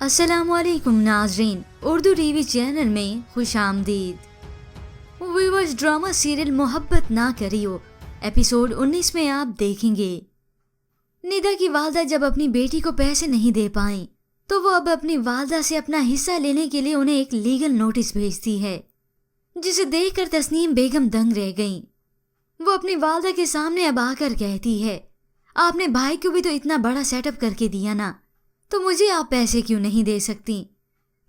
अस्सलाम वालेकुम नाजरीन, उर्दू टीवी चैनल में खुश आमदीद। व्यूअर्स, ड्रामा सीरियल मोहब्बत ना करियो एपिसोड 19 में आप देखेंगे निदा की वालदा जब अपनी बेटी को पैसे नहीं दे पाई तो वो अब अपनी वालदा से अपना हिस्सा लेने के लिए उन्हें एक लीगल नोटिस भेजती है, जिसे देखकर तस्नीम बेगम दंग रह गईं। वो अपनी वालदा के सामने अब आकर कहती है, आपने भाई को भी तो इतना बड़ा सेटअप करके दिया ना, तो मुझे आप पैसे क्यों नहीं दे सकती?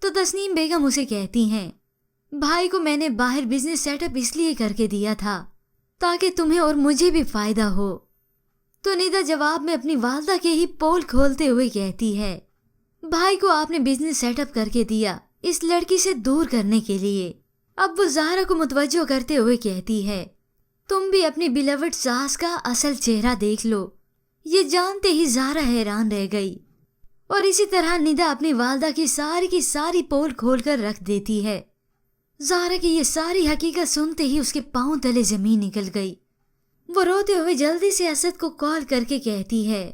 तो तस्नीम बेगम उसे कहती हैं, भाई को मैंने बाहर बिजनेस सेटअप इसलिए करके दिया था ताकि तुम्हें और मुझे भी फायदा हो। तो निदा जवाब में अपनी वालदा के ही पोल खोलते हुए कहती है, भाई को आपने बिजनेस सेटअप करके दिया इस लड़की से दूर करने के लिए। अब वो ज़हरा को मुतवज्जो करते हुए कहती है, तुम भी अपनी बिलवड सास का असल चेहरा देख लो। ये जानते ही ज़हरा हैरान रह गई और इसी तरह निदा अपनी वालदा की सारी पोल खोल कर रख देती है। ज़हरा की ये सारी हकीकत सुनते ही उसके पांव तले जमीन निकल गई। वो रोते हुए जल्दी से असद को कॉल करके कहती है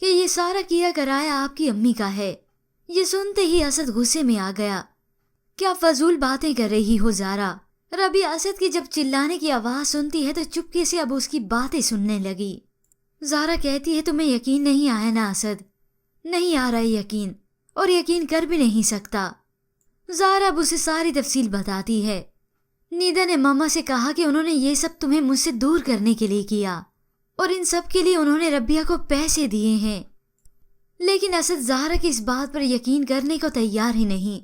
कि ये सारा किया कराया आपकी अम्मी का है। ये सुनते ही असद गुस्से में आ गया, क्या फजूल बातें कर रही हो ज़हरा? रबी असद की जब चिल्लाने की आवाज़ सुनती है तो चुपके से अब उसकी बातें सुनने लगी। ज़हरा कहती है, तुम्हें यकीन नहीं आया ना असद? नहीं आ रहा यकीन, और यकीन कर भी नहीं सकता। ज़हरा अब उसे सारी तफसील बताती है। निदा ने मामा से कहा कि उन्होंने ये सब तुम्हें मुझसे दूर करने के लिए किया और इन सब के लिए उन्होंने रबिया को पैसे दिए हैं। लेकिन असद ज़हरा की इस बात पर यकीन करने को तैयार ही नहीं।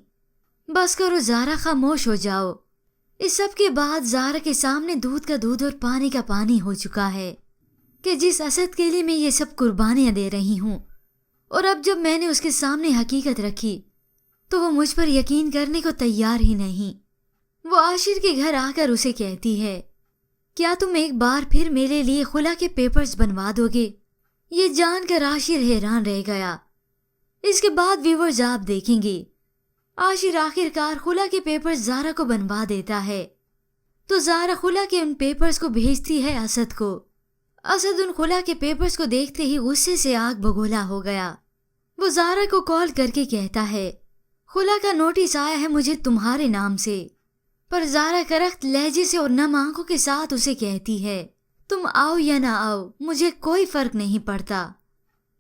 बस करो ज़हरा, खामोश हो जाओ। इस सब के बाद ज़हरा के सामने दूध का दूध और पानी का पानी हो चुका है कि जिस असद के लिए मैं ये सब कुर्बानियाँ दे रही हूँ, और अब जब मैंने उसके सामने हकीकत रखी तो वो मुझ पर यकीन करने को तैयार ही नहीं। वो आशिर के घर आकर उसे कहती है, क्या तुम एक बार फिर मेरे लिए खुला के पेपर्स बनवा दोगे? ये जानकर आशिर हैरान रह गया। इसके बाद व्यूअर्स आप देखेंगे आशिर आखिरकार खुला के पेपर्स ज़हरा को बनवा देता है। तो ज़हरा खुला के उन पेपर्स को भेजती है असद को। असद उन खुला के पेपर्स को देखते ही गुस्से से आग बगोला हो गया। वो ज़हरा को कॉल करके कहता है, खुला का नोटिस आया है मुझे तुम्हारे नाम से। पर ज़हरा करख्त लहजे से और नम आंखों के साथ उसे कहती है, तुम आओ या ना आओ मुझे कोई फर्क नहीं पड़ता,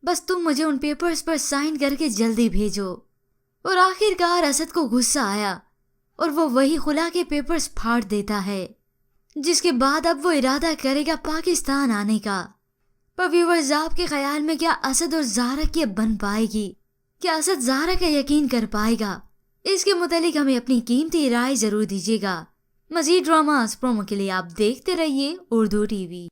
बस तुम मुझे उन पेपर्स पर साइन करके जल्दी भेजो। और आखिरकार असद को गुस्सा आया और वो वही खुला के पेपर्स फाड़ देता है, जिसके बाद अब वो इरादा करेगा पाकिस्तान आने का। पर व्यूअर्स, आपके ख्याल में क्या असद और ज़हरा की अब बन पाएगी? क्या असद ज़हरा का यकीन कर पाएगा? इसके मुतालिक हमें अपनी कीमती राय जरूर दीजिएगा। मज़ीद ड्रामास प्रोमो के लिए आप देखते रहिए उर्दू टीवी।